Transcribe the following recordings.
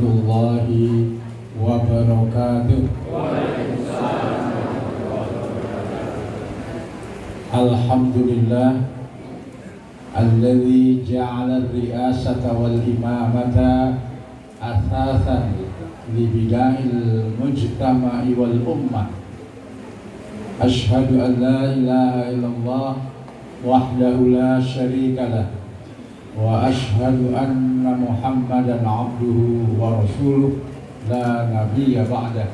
warahmatullahi wabarakatuh. Alhamdulillah alladzi ja'ala ar-ri'asata wal imamata asasan li bida'il mujtama'i wal ummah. Asyhadu an la ilaha illallah wahdahu la syarika lah wa asyhadu anna Muhammadan abduhu wa rasuluh la nabiyya ba'dah.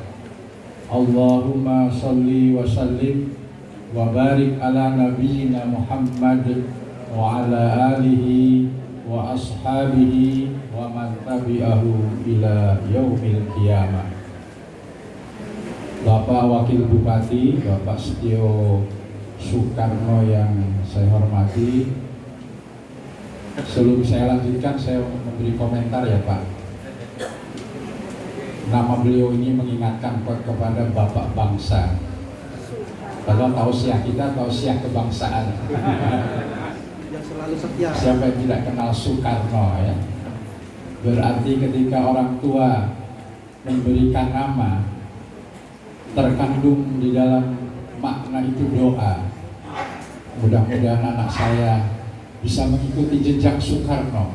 Allahumma salli wa sallim wa barik ala nabiyyina Muhammad wa ala alihi wa ashabihi wa man tabi'ahu ila yaumil qiyamah. Bapak Wakil Bupati, Bapak Setio Soekarno yang saya hormati, sebelum saya lanjutkan saya memberi komentar ya Pak. Nama beliau ini mengingatkan kepada Bapak Bangsa. Kalau tausiah kita tausiah kebangsaan. Yang selalu setia. Siapa yang tidak kenal Soekarno ya? Berarti ketika orang tua memberikan nama, terkandung di dalam makna itu doa. Mudah-mudahan anak saya bisa mengikuti jejak Soekarno.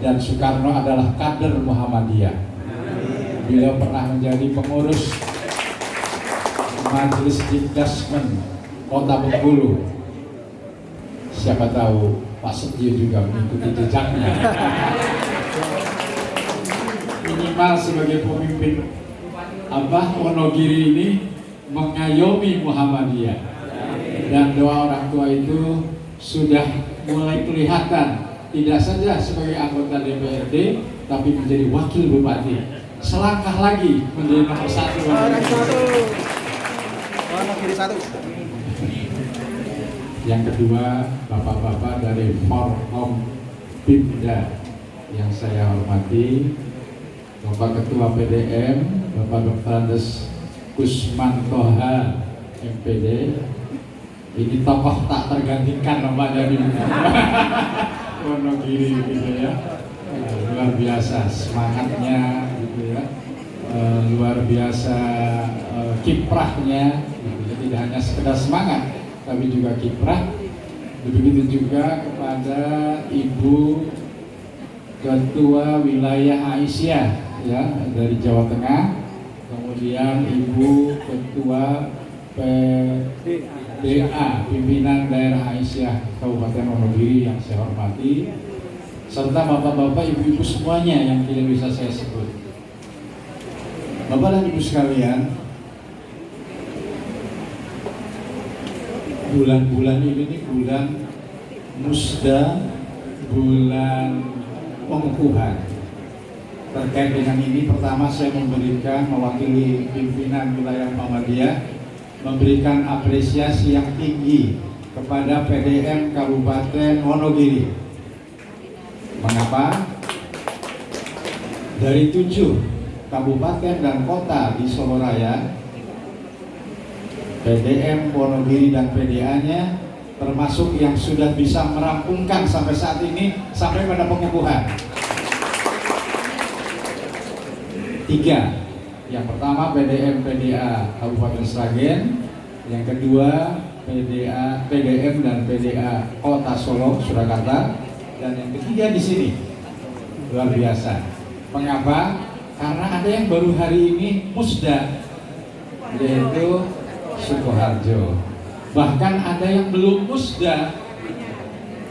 Dan Soekarno adalah kader Muhammadiyah. Beliau pernah menjadi pengurus Majelis Dikdasmen Kota Bengkulu. Siapa tahu Pak Setio juga mengikuti jejaknya. Minimal sebagai pemimpin Wonogiri ini mengayomi Muhammadiyah. Dan doa orang tua itu sudah mulai kelihatan, tidak saja sebagai anggota DPRD tapi menjadi wakil bupati. Selangkah lagi menjadi nomor satu. Yang kedua, bapak-bapak dari Forkom Pimda yang saya hormati, Bapak Ketua PDM, Bapak Dr. Andes Kusman Toha MPD. Ini tokoh tak tergantikan namanya di Wonogiri gitu ya. Luar biasa semangatnya gitu ya. Luar biasa kiprahnya gitu. Tidak hanya sekedar semangat tapi juga kiprah. Begitu juga kepada Ibu Ketua Wilayah Aisyah ya dari Jawa Tengah, kemudian Ibu Ketua PDA Pimpinan Daerah Aisyah Kabupaten Wonogiri yang saya hormati, serta bapak-bapak, ibu-ibu semuanya yang tidak bisa saya sebut. Bapak dan ibu sekalian, bulan-bulan ini bulan Musda, bulan pengukuhan. Terkait dengan ini, pertama saya memberikan mewakili pimpinan wilayah Muhammadiyah memberikan apresiasi yang tinggi kepada PDM Kabupaten Wonogiri. Mengapa? Dari 7 kabupaten dan kota di Solo Raya, PDM Wonogiri dan PDA-nya termasuk yang sudah bisa merampungkan sampai saat ini sampai pada pengukuhan. 3. Yang pertama PDM PDA Kabupaten Sragen, yang kedua PDM dan PDA Kota Solo Surakarta, dan yang ketiga di sini. Luar biasa. Mengapa? Karena ada yang baru hari ini musda, yaitu Sukoharjo. Bahkan ada yang belum musda.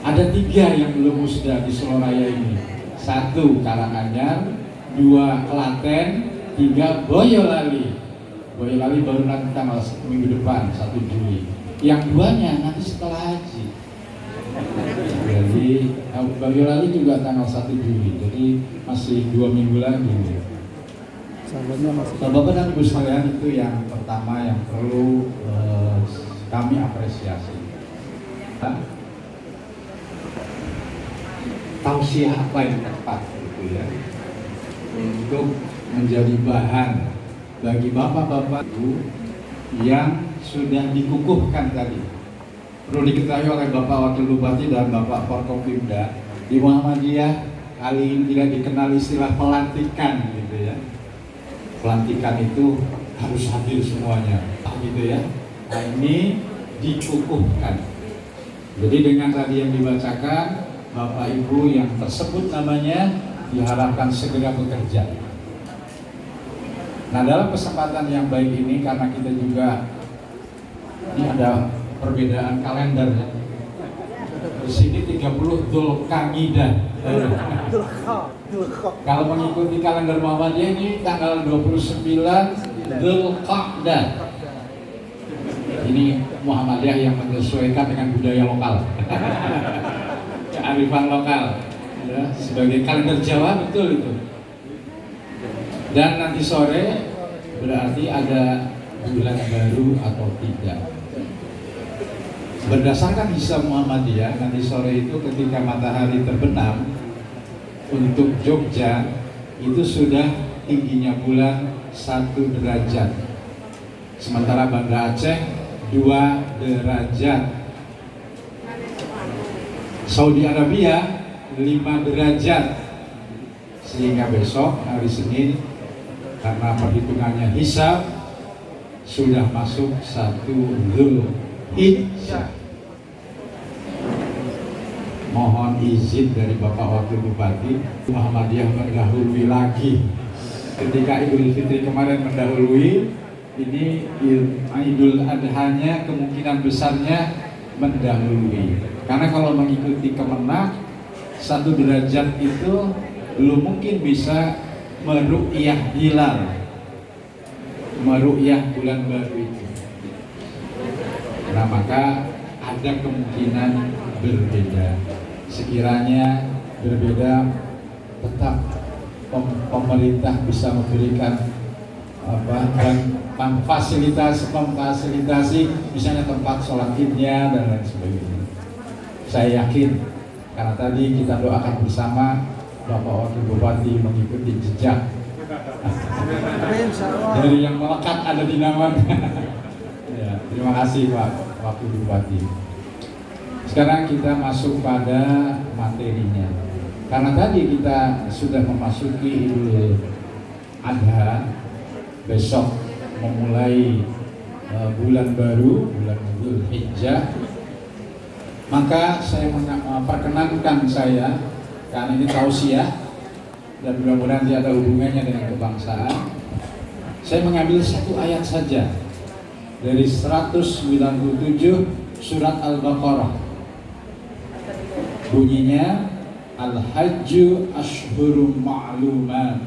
Ada 3 yang belum musda di Solo Raya ini. 1 Karanganyar, 2 Klaten, 3 Boyolali. Boyolali baru nanti tanggal minggu depan 1 Juli. Yang 2-nya nanti setelah haji. Jadi Boyolali juga tanggal 1 Juli. Jadi masih 2 minggu lagi. Bapak dan Ibu sekalian, itu yang pertama yang perlu kami apresiasi. Tausiah apa yang tepat gitu ya, untuk menjadi bahan bagi bapak-bapak yang sudah dikukuhkan tadi. Perlu diketahui oleh Bapak Wakil Bupati dan Bapak Forkopimda, di Muhammadiyah kali ini tidak dikenal istilah pelantikan gitu ya. Pelantikan itu harus hadir semuanya, gitu ya. Nah ini dikukuhkan. Jadi dengan tadi yang dibacakan, Bapak Ibu yang tersebut namanya diharapkan segera bekerja. Nah dalam kesempatan yang baik ini, karena kita juga ini ada perbedaan kalender ya. Di sini 30 Dzulqa'dah. Kalau mengikuti kalender Muhammadiyah ini tanggal 29 Dzulqa'dah. Ini Muhammadiyah yang menyesuaikan dengan budaya lokal. Kearifan lokal. Ya, sebagai kalender Jawa betul itu. Dan nanti sore berarti ada bulan baru atau tidak. Berdasarkan hisab Muhammadiyah, nanti sore itu ketika matahari terbenam untuk Jogja itu sudah tingginya bulan 1 derajat. Sementara Banda Aceh 2 derajat. Saudi Arabia 5 derajat. Sehingga besok hari Senin karena perhitungannya hisab sudah masuk 1 Dzulhijjah. Mohon izin dari Bapak Wakil Bupati, Muhammadiyah mendahului lagi. Ketika Idul Fitri kemarin mendahului, ini Idul Adhanya kemungkinan besarnya mendahului. Karena kalau mengikuti Kemenak, 1 derajat itu belum mungkin bisa meru'yah hilal, meru'yah bulan baru itu. Nah maka ada kemungkinan berbeda. Sekiranya berbeda, tetap pemerintah bisa memberikan dan memfasilitasi misalnya tempat sholat idnya dan lain sebagainya. Saya yakin karena tadi kita doakan bersama Bapak Wakil Bupati mengikuti jejak dari yang melekat ada di namanya. Ya, terima kasih Pak Wakil Bupati. Sekarang kita masuk pada materinya. Karena tadi kita sudah memasuki Idul Adha, besok memulai bulan baru, bulan Dzulhijjah. Maka saya perkenankan saya, karena ini tausiah dan mudah-mudahan tidak ada hubungannya dengan kebangsaan, saya mengambil satu ayat saja dari 197 surat Al-Baqarah. Bunyinya Al-Hajju Ashhurum Ma'lumat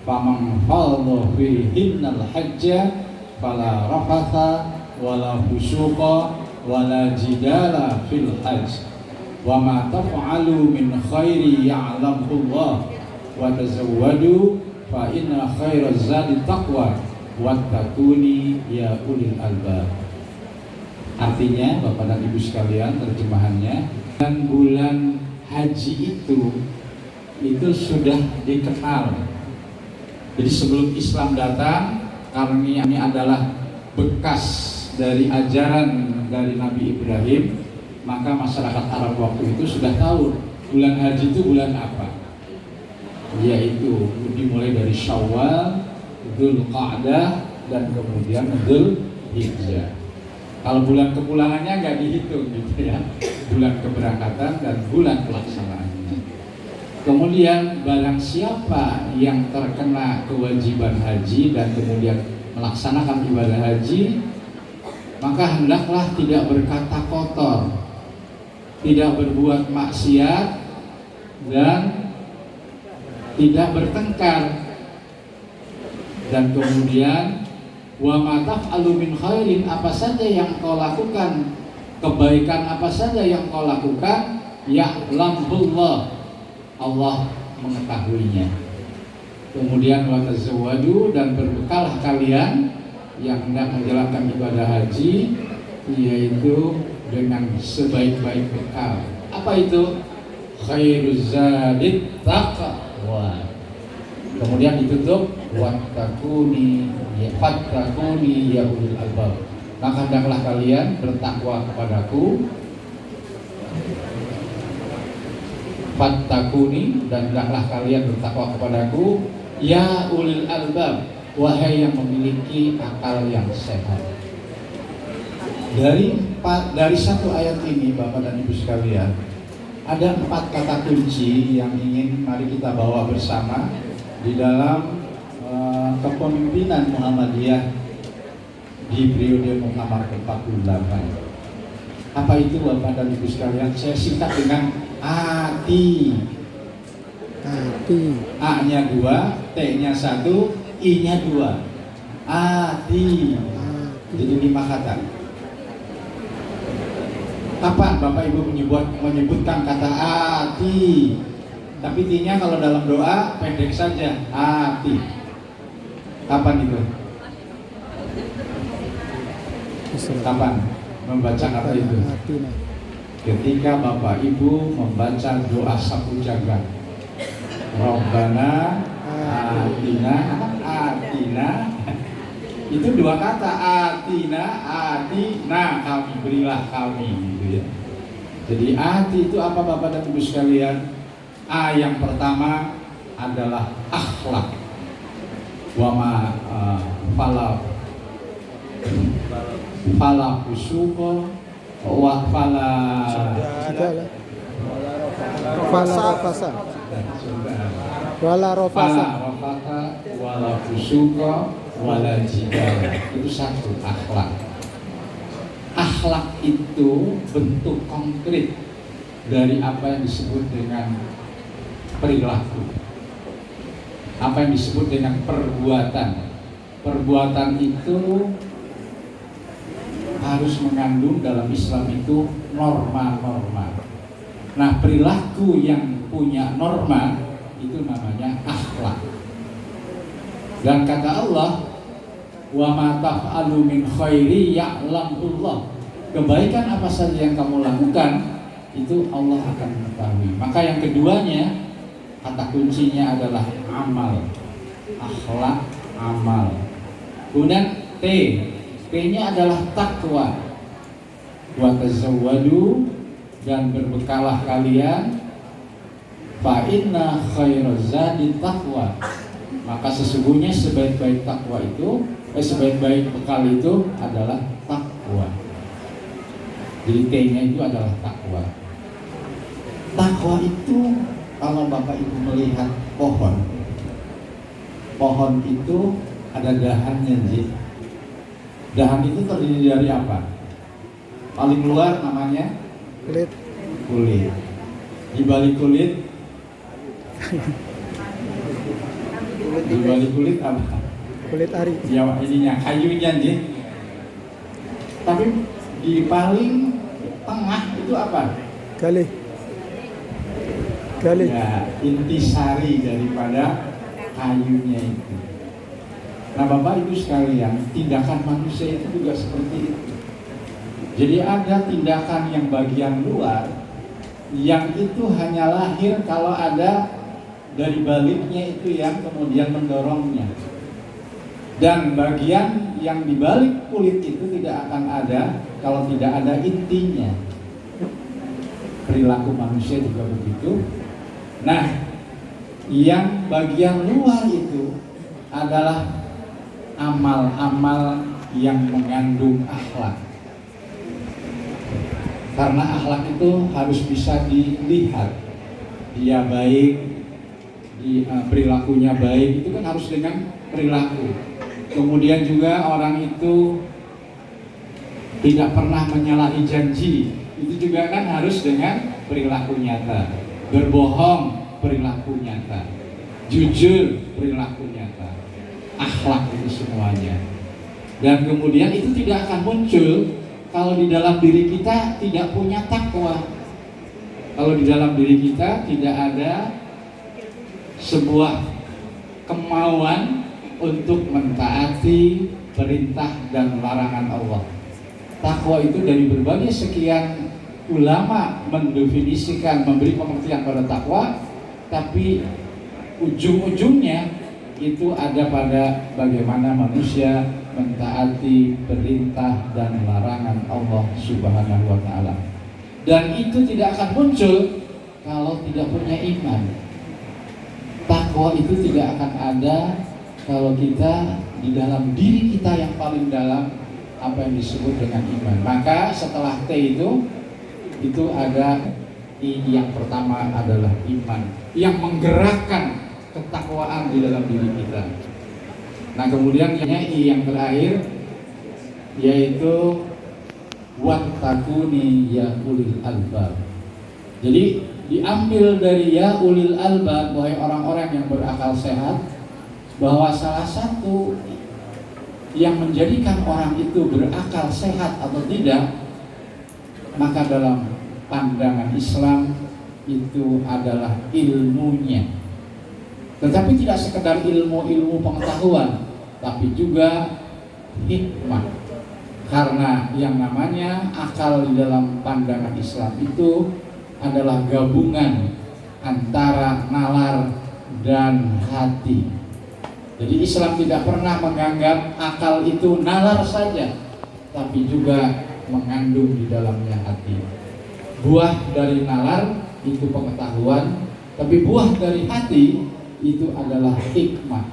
faman farada fihinnal hajja fala rafatha wala fusuqa wala jidala fil hajj wa ma taf'alu min khairi ya'lamullah wa tazawwadu fa inna khairaz zadi taqwa wattaquni ya ulil albab. Artinya Bapak dan Ibu sekalian, terjemahannya, dan bulan haji itu sudah dikenal. Jadi sebelum Islam datang, karena ini adalah bekas dari ajaran dari Nabi Ibrahim, maka masyarakat Arab waktu itu sudah tahu bulan haji itu bulan apa. Yaitu dimulai dari Syawal, Dzulqa'dah, dan kemudian Dzulhijjah. Kalau bulan kepulangannya nggak dihitung gitu ya, bulan keberangkatan dan bulan pelaksanaannya. Kemudian barang siapa yang terkena kewajiban haji dan kemudian melaksanakan ibadah haji, maka hendaklah tidak berkata kotor, tidak berbuat maksiat, dan tidak bertengkar. Dan kemudian wa ma taf'alu min khairin, apa saja yang kau lakukan, kebaikan apa saja yang kau lakukan, ya'lamullah, Allah mengetahuinya. Kemudian wa tazawwadu, dan berbekallah kalian yang hendak menjalankan ibadah haji, yaitu dengan sebaik-baik bekal. Apa itu? Khairuz zadit taqwa. Kemudian ditutup wattaquni ya ulil albab. Maka hendaklah kalian bertakwa kepadaku Fattakuni, dan hendaklah kalian bertakwa kepadaku, ya ulil albab, wahai yang memiliki akal yang sehat. Dari satu ayat ini, Bapak dan Ibu sekalian, ada 4 kata kunci yang ingin mari kita bawa bersama di dalam kepemimpinan Muhammadiyah di periode Muktamar ke-48. Apa itu, Bapak dan Ibu sekalian? Saya singkat dengan hati. A-nya 2, T-nya 1, I-nya 2. Hati. Jadi 5 kata. Kapan Bapak Ibu menyebutkan kata hati? Tapi T-nya kalau dalam doa pendek saja, hati. Kapan itu? Kapan membaca kata itu? Ketika Bapak Ibu membaca doa sapu jagat. Rabbana atina. Itu 2 kata, atina, kami, berilah kami, gitu ya. Jadi ati itu apa, Bapak dan Ibu sekalian? A yang pertama adalah akhlak. Wama fala fusuqa wa fala rofasa wala fusuqa wala jidala. Itu 1, akhlak. Akhlak itu bentuk konkret dari apa yang disebut dengan perilaku, apa yang disebut dengan perbuatan. Perbuatan itu harus mengandung dalam Islam itu norma-norma. Nah, perilaku yang punya norma itu namanya akhlak. Dan kata Allah, wa ma taf'alu min khairi ya'lamullah. Kebaikan apa saja yang kamu lakukan itu Allah akan mengetahui. Maka yang keduanya, kata kuncinya adalah amal. Akhlak, amal. Kemudian T-nya adalah takwa. Wa tazawwadu, dan berbekalah kalian, fa inna khairaz zadi taqwa. Maka sesungguhnya sebaik-baik takwa itu, sebaik-baik bekal itu adalah takwa. Jadi T-nya itu adalah takwa. Takwa itu, kalau Bapak Ibu melihat pohon itu ada dahannya, Ji. Dahan itu terdiri dari apa? Paling luar namanya kulit. Di balik kulit apa? Kulit ari. Ya, ininya kayunya, Ji. Tapi di paling tengah itu apa? Galih. Ya, intisari daripada kayunya itu. Nah, Bapak Ibu sekalian, tindakan manusia itu juga seperti itu. Jadi ada tindakan yang bagian luar, yang itu hanya lahir kalau ada dari baliknya itu yang kemudian mendorongnya. Dan bagian yang di balik kulit itu tidak akan ada kalau tidak ada intinya. Perilaku manusia juga begitu. Nah, yang bagian luar itu adalah amal-amal yang mengandung akhlak. Karena akhlak itu harus bisa dilihat. Dia baik, perilakunya baik, itu kan harus dengan perilaku. Kemudian juga orang itu tidak pernah menyalahi janji, itu juga kan harus dengan perilaku nyata. Berbohong, perilaku nyata. Jujur, perilaku nyata. Akhlak itu semuanya. Dan kemudian itu tidak akan muncul kalau di dalam diri kita tidak punya takwa. Kalau di dalam diri kita tidak ada sebuah kemauan untuk mentaati perintah dan larangan Allah. Takwa itu dari berbagai sekian ulama mendefinisikan, memberi pengertian pada takwa, tapi ujung-ujungnya itu ada pada bagaimana manusia mentaati perintah dan larangan Allah Subhanahu wa ta'ala. Dan itu tidak akan muncul kalau tidak punya iman. Takwa itu tidak akan ada kalau kita di dalam diri kita yang paling dalam apa yang disebut dengan iman. Maka setelah T itu ada I yang pertama adalah iman yang menggerakkan ketakwaan di dalam diri kita. Nah kemudian I yang terakhir yaitu wattaquni ya ulil albab. Jadi diambil dari ya ulil albab, wahai orang-orang yang berakal sehat, bahwa salah satu yang menjadikan orang itu berakal sehat atau tidak, maka dalam pandangan Islam itu adalah ilmunya. Tetapi tidak sekedar ilmu pengetahuan, tapi juga hikmah. Karena yang namanya akal di dalam pandangan Islam itu adalah gabungan antara nalar dan hati. Jadi Islam tidak pernah menganggap akal itu nalar saja, tapi juga mengandung di dalamnya hati. Buah dari nalar itu pengetahuan, tapi buah dari hati itu adalah hikmah.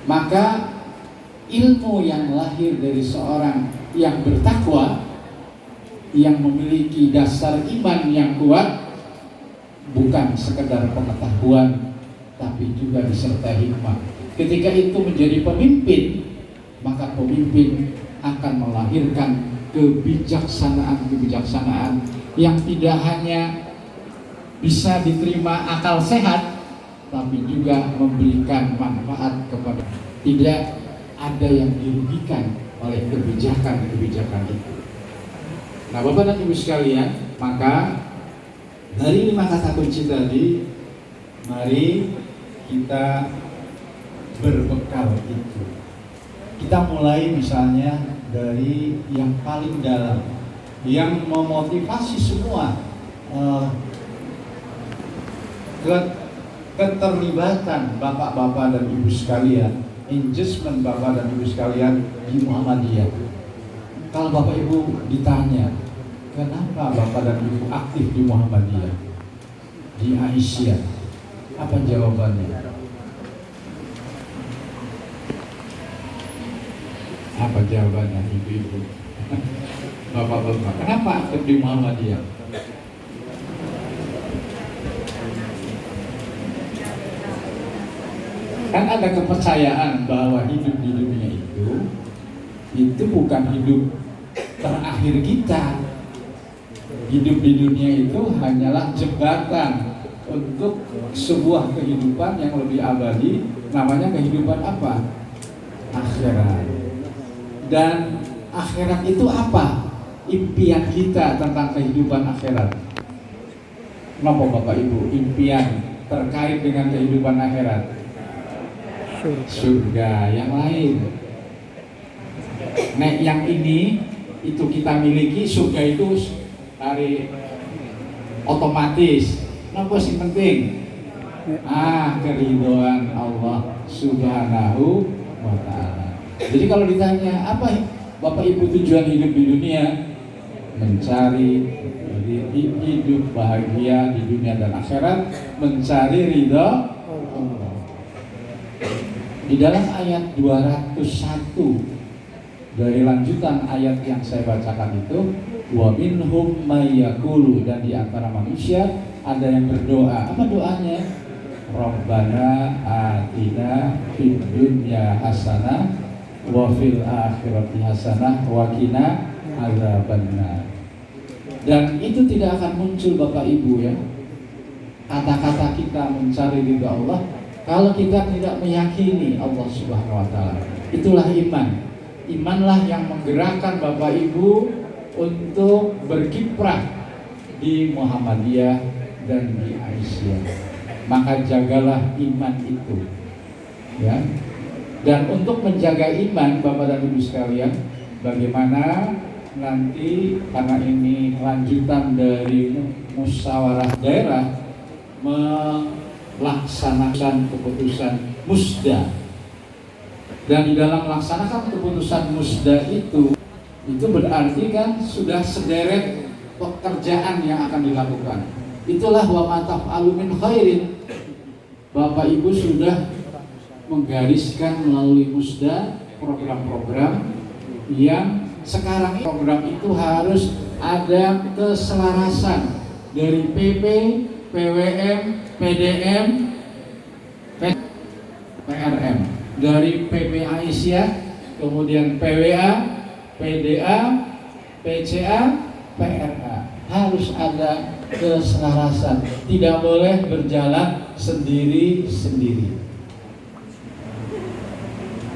Maka ilmu yang lahir dari seorang yang bertakwa, yang memiliki dasar iman yang kuat, bukan sekedar pengetahuan, tapi juga disertai hikmah. Ketika itu menjadi pemimpin, maka pemimpin akan melahirkan kebijaksanaan yang tidak hanya bisa diterima akal sehat, tapi juga memberikan manfaat kepada. Tidak ada yang dirugikan oleh kebijakan itu. Nah Bapak dan Ibu sekalian, maka dari 5 kata kunci tadi, mari kita berbekal itu. Kita mulai misalnya dari yang paling dalam, yang memotivasi semua keterlibatan bapak-bapak dan ibu sekalian, engagement bapak dan ibu sekalian di Muhammadiyah. Kalau bapak ibu ditanya, kenapa bapak dan ibu aktif di Muhammadiyah, di Aisyah, apa jawabannya? Apa jawabannya ibu-ibu? Bapak-bapak, kenapa aktif di Muhammadiyah? Kan ada kepercayaan bahwa hidup di dunia itu bukan hidup terakhir kita. Hidup di dunia itu hanyalah jembatan untuk sebuah kehidupan yang lebih abadi, namanya kehidupan apa? Akhirat. Dan akhirat itu apa? Impian kita tentang kehidupan akhirat. Kenapa Bapak Ibu? Impian terkait dengan kehidupan akhirat. Surga yang lain. Nah yang ini itu kita miliki, surga itu dari otomatis. Kenapa sih penting? Keridhaan Allah Subhanahu wa ta'ala. Jadi kalau ditanya apa Bapak Ibu tujuan hidup di dunia, mencari hidup bahagia di dunia dan akhirat, mencari ridha Allah. Di dalam ayat 201 dari lanjutan ayat yang saya bacakan itu, wa minhum may yaqulu, dan di antara manusia ada yang berdoa. Apa doanya? Rabbana atina fid dunya hasanah wa fil akhirati hasanah wa qina adzabannar. Dan itu tidak akan muncul Bapak Ibu ya, kata-kata kita mencari ridha Allah, kalau kita tidak meyakini Allah Subhanahu wa ta'ala. Itulah iman. Imanlah yang menggerakkan Bapak Ibu untuk berkiprah di Muhammadiyah dan di Aisyah. Maka jagalah iman itu. Ya. Dan untuk menjaga iman Bapak dan Ibu sekalian, bagaimana nanti, karena ini lanjutan dari musyawarah daerah melaksanakan keputusan musda, dan di dalam melaksanakan keputusan musda itu berarti kan sudah sederet pekerjaan yang akan dilakukan. Itulah wa ma taf'alu min khairin. Bapak Ibu sudah menggariskan melalui Musda program-program yang sekarang program itu harus ada keselarasan dari PP, PWM, PDM, PRM, dari PP Aisyah, kemudian PWA, PDA, PCA, PRA. Harus ada keselarasan, tidak boleh berjalan sendiri-sendiri.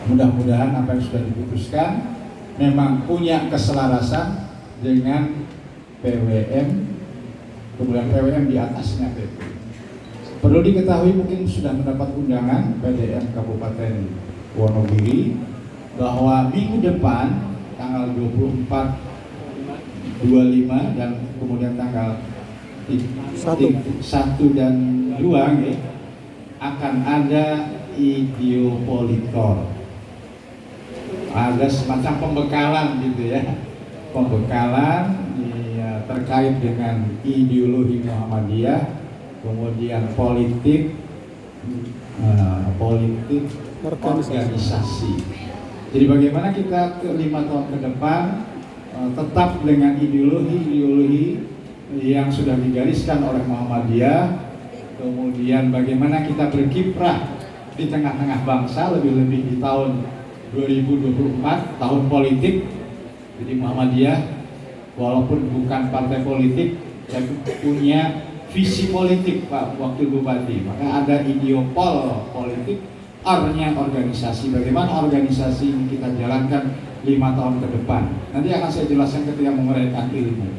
Mudah-mudahan apa yang sudah diputuskan memang punya keselarasan dengan PWM, kemudian PWM di atasnya PP. Perlu diketahui, mungkin sudah mendapat undangan PDM Kabupaten Wonogiri bahwa minggu depan tanggal 24, 25 dan kemudian tanggal 1 dan 2 ya, akan ada ideopolitor. Ada semacam pembekalan gitu ya, pembekalan ya, terkait dengan ideologi Muhammadiyah, kemudian politik organisasi. Jadi bagaimana kita ke 5 tahun ke depan tetap dengan ideologi yang sudah digariskan oleh Muhammadiyah, kemudian bagaimana kita berkiprah di tengah-tengah bangsa, lebih-lebih di tahun 2024, tahun politik. Jadi Muhammadiyah walaupun bukan partai politik, tapi punya visi politik Pak Wakil Bupati, maka ada ideopol politik, R-nya organisasi. Bagaimana organisasi ini kita jalankan 5 tahun ke depan. Nanti akan saya jelaskan ketika menguraikan ilmu.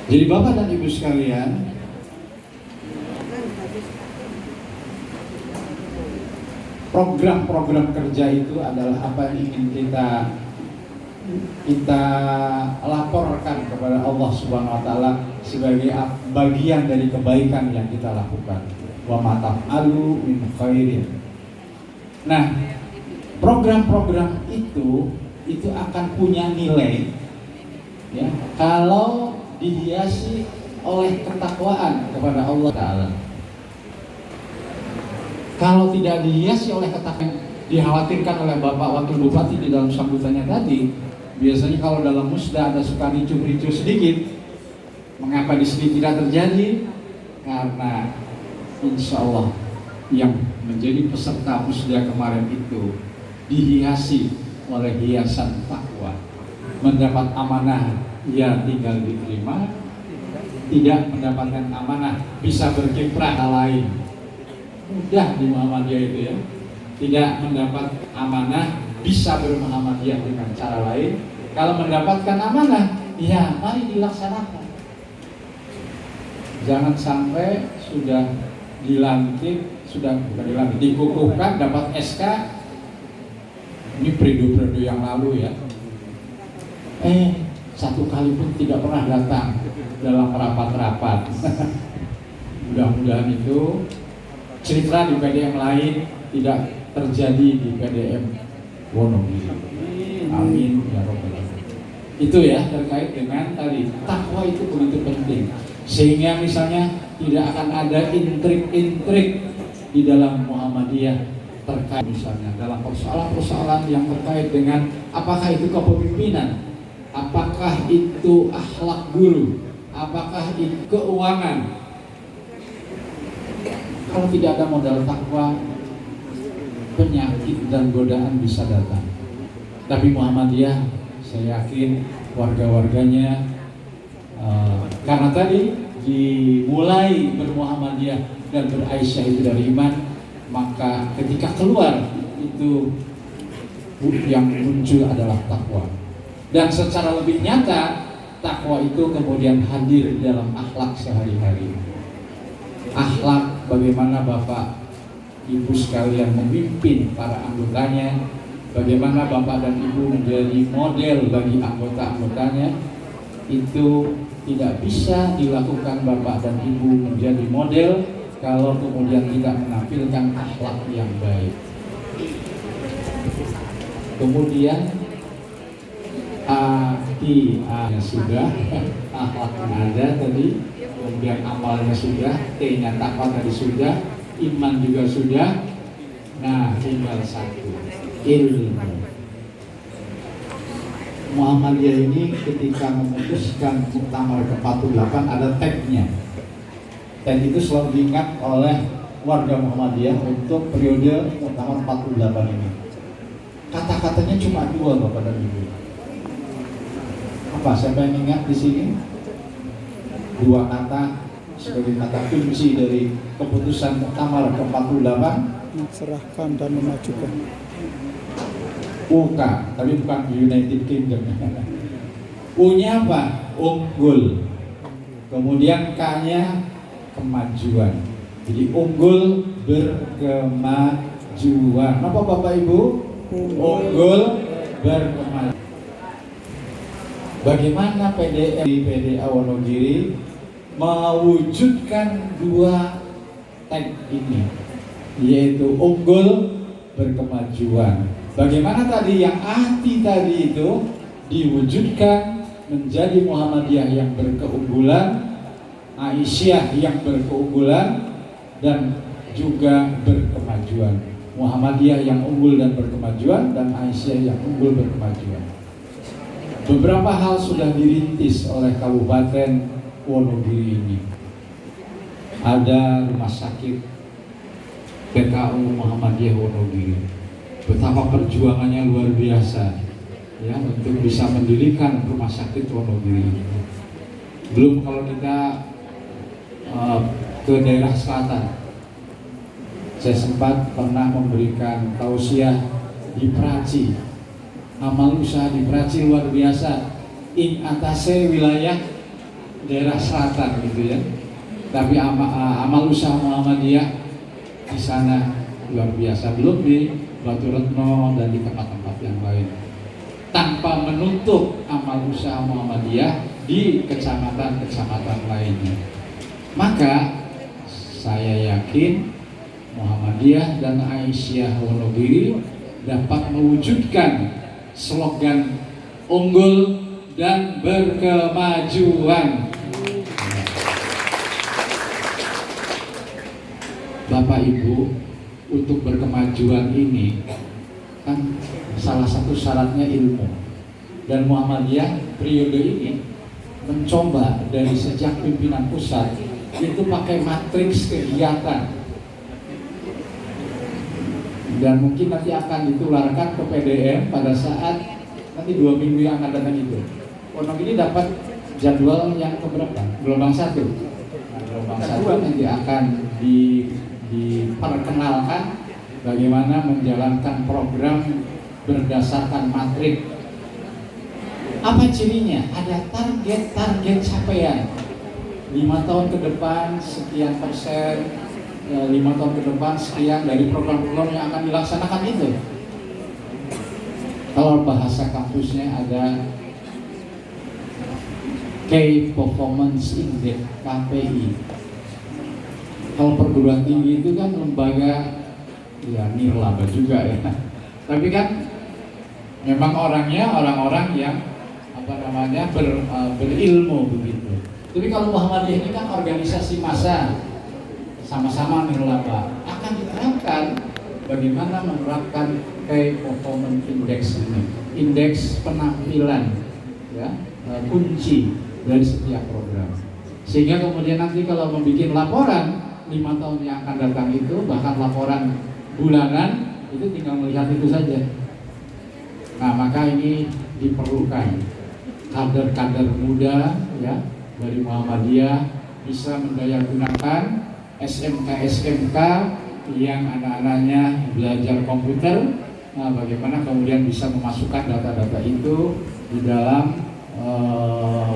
Jadi Bapak dan Ibu sekalian, program-program kerja itu adalah apa yang ingin kita laporkan kepada Allah Subhanahu wa taala sebagai bagian dari kebaikan yang kita lakukan. Wa ma taf'alu min khairin. Nah, program-program itu akan punya nilai ya kalau dihiasi oleh ketakwaan kepada Allah Ta'ala. Kalau tidak dihiasi oleh ketakwaan, dikhawatirkan oleh Bapak Wakil Bupati di dalam sambutannya tadi, biasanya kalau dalam musda ada suka ricu-ricu sedikit. Mengapa di sini tidak terjadi? Karena insya Allah yang menjadi peserta musda kemarin itu dihiasi oleh hiasan takwa, mendapat amanah ya tinggal diterima, tidak mendapatkan amanah bisa berkiprah lain. Mudah di Muhammadiyah itu ya, tidak mendapat amanah bisa bermuhammadiyah dengan cara lain. Kalau mendapatkan amanah, ya mari dilaksanakan. Jangan sampai sudah dilantik, dikukuhkan, dapat SK. Ini periode-periode yang lalu ya. Satu kali pun tidak pernah datang dalam rapat-rapat. Mudah-mudahan itu cerita di PDM lain tidak terjadi di PDM Wonogiri. Amin ya Rabbal alamin. Itu ya terkait dengan tadi takwa itu begitu penting, sehingga misalnya tidak akan ada intrik-intrik di dalam Muhammadiyah terkait misalnya dalam persoalan-persoalan yang terkait dengan apakah itu kepemimpinan, apakah itu akhlak guru, apakah itu keuangan. Kalau tidak ada modal takwa, penyakit dan godaan bisa datang. Tapi Muhammadiyah, saya yakin warga-warganya, karena tadi dimulai bermuhammadiyah dan beraisyah itu dari iman, maka ketika keluar itu yang muncul adalah takwa. Dan secara lebih nyata takwa itu kemudian hadir dalam akhlak sehari-hari. Akhlak bagaimana Bapak Ibu sekalian memimpin para anggotanya, bagaimana Bapak dan Ibu menjadi model bagi anggota-anggotanya, itu tidak bisa dilakukan Bapak dan Ibu menjadi model kalau kemudian tidak menampilkan akhlak yang baik. Kemudian sudah akhlak yang ada tadi, kemudian amalnya sudah, T-nya takwa tadi sudah, iman juga sudah. Nah, tinggal satu, ilmu. Muhammadiyah ini ketika memutuskan muktamar ke-48 ada tagnya. Tag itu selalu diingat oleh warga Muhammadiyah untuk periode muktamar 48 ini. Kata-katanya cuma dua, Bapak dan Ibu. Apa? Siapa yang ingat di sini? Dua kata sebagai kata kunci dari keputusan muktamar ke-48. Menserahkan dan memajukan. UK, tapi bukan United Kingdom. U-nya apa? Unggul. Kemudian K-nya kemajuan. Jadi unggul berkemajuan. Apa Bapak Ibu? Unggul berkemajuan. Bagaimana PDA Wonogiri mewujudkan dua tag ini, yaitu unggul berkemajuan. Bagaimana tadi yang arti tadi itu diwujudkan menjadi Muhammadiyah yang berkeunggulan, Aisyah yang berkeunggulan dan juga berkemajuan. Muhammadiyah yang unggul dan berkemajuan, dan Aisyah yang unggul berkemajuan. Beberapa hal sudah dirintis oleh Kabupaten Wonogiri ini. Ada rumah sakit PKU Muhammadiyah Wonogiri. Betapa perjuangannya luar biasa, ya, untuk bisa mendirikan rumah sakit Wonogiri. Belum kalau kita ke daerah selatan, saya sempat pernah memberikan tausiah di Praci. Amal usaha di Praci luar biasa, ing atase wilayah daerah selatan gitu ya. Tapi amal usaha Muhammadiyah di sana luar biasa, belum di Batu Retno dan di tempat-tempat yang lain. Tanpa menutup amal usaha Muhammadiyah di kecamatan-kecamatan lainnya. Maka saya yakin Muhammadiyah dan Aisyah Wonogiri dapat mewujudkan slogan unggul dan berkemajuan. Bapak Ibu, untuk berkemajuan ini kan salah satu syaratnya ilmu. Dan Muhammadiyah periode ini mencoba dari sejak pimpinan pusat itu pakai matriks kegiatan. Dan mungkin nanti akan ditularkan ke PDM pada saat nanti 2 minggu yang akan datang itu. Wonogiri dapat jadwal yang keberapa? Gelombang 1. Gelombang 1 nanti akan diperkenalkan bagaimana menjalankan program berdasarkan matrik. Apa cirinya? Ada target capaian. 5 tahun ke depan sekian persen. 5 tahun ke depan sekian dari program-program yang akan dilaksanakan itu. Kalau bahasa kampusnya ada Key Performance Index, KPI. Kalau perguruan tinggi itu kan lembaga ya nirlaba juga ya. Tapi kan memang orangnya orang-orang yang berilmu begitu. Tapi kalau Muhammadiyah ini kan organisasi massa, sama-sama nirlaba, akan diterapkan bagaimana menerapkan Key Performance Index ini, indeks penampilan, ya, kunci dari setiap program. Sehingga kemudian nanti kalau membuat laporan 5 tahun yang akan datang itu, bahkan laporan bulanan itu tinggal melihat itu saja. Nah, maka ini diperlukan kader-kader muda ya dari Muhammadiyah bisa mendayagunakan SMK yang anak-anaknya belajar komputer. Nah, bagaimana kemudian bisa memasukkan data-data itu di dalam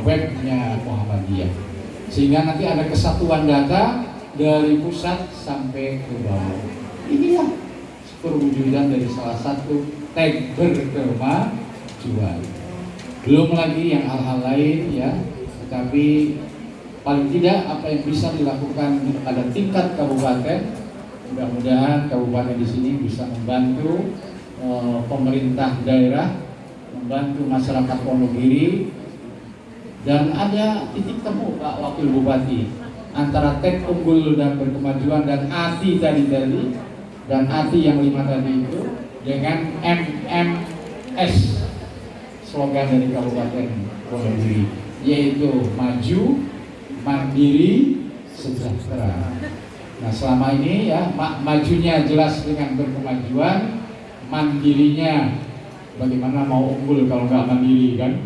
webnya Muhammadiyah, sehingga nanti ada kesatuan data dari pusat sampai ke bawah. Inilah perwujudan dari salah satu tag berkemajuan. Belum lagi yang hal-hal lain ya, tetapi paling tidak apa yang bisa dilakukan pada tingkat kabupaten, mudah-mudahan kabupaten di sini bisa membantu pemerintah daerah, membantu masyarakat Wonogiri, dan ada titik temu Pak Wakil Bupati antara TEK unggul dan berkemajuan dan ATI tadi dan ATI yang 5 tadi itu dengan MMS, slogan dari Kabupaten Wonogiri, yaitu maju, mandiri, sejahtera. Nah selama ini ya majunya jelas dengan berkemajuan, mandirinya bagaimana mau unggul kalau nggak mandiri kan,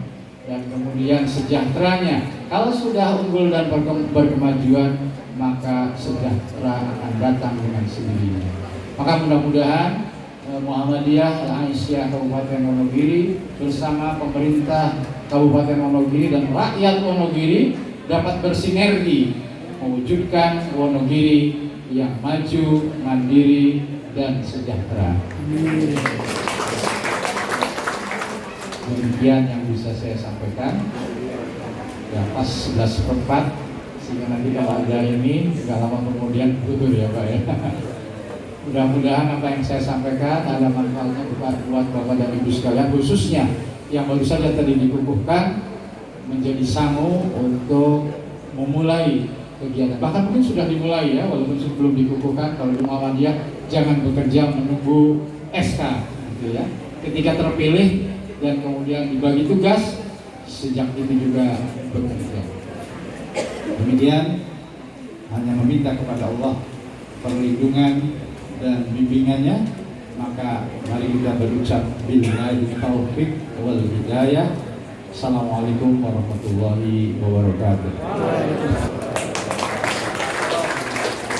dan kemudian sejahteranya kalau sudah unggul dan berkemajuan maka sejahtera akan datang dengan sendirinya. Maka mudah-mudahan Muhammadiyah Aisyah Kabupaten Wonogiri bersama pemerintah Kabupaten Wonogiri dan rakyat Wonogiri dapat bersinergi mewujudkan Wonogiri yang maju, mandiri, dan sejahtera. Demikian yang bisa saya sampaikan. Ya pas 11:04, sehingga nanti kalau ada ini tidak lama kemudian tutur ya Pak ya. Mudah-mudahan apa yang saya sampaikan ada manfaatnya buat Bapak dan Ibu sekalian, khususnya yang baru saja tadi dikukuhkan menjadi sangu untuk memulai kegiatan. Bahkan mungkin sudah dimulai ya, walaupun sebelum dikukuhkan. Kalau di Muhammadiyah jangan bekerja menunggu SK gitu ya. Ketika terpilih dan kemudian dibagi tugas, sejak itu juga bekerja. Demikian, hanya meminta kepada Allah perlindungan dan bimbingannya. Maka mari kita berucap billahi taufiq wal hidayah. Assalamualaikum warahmatullahi wabarakatuh.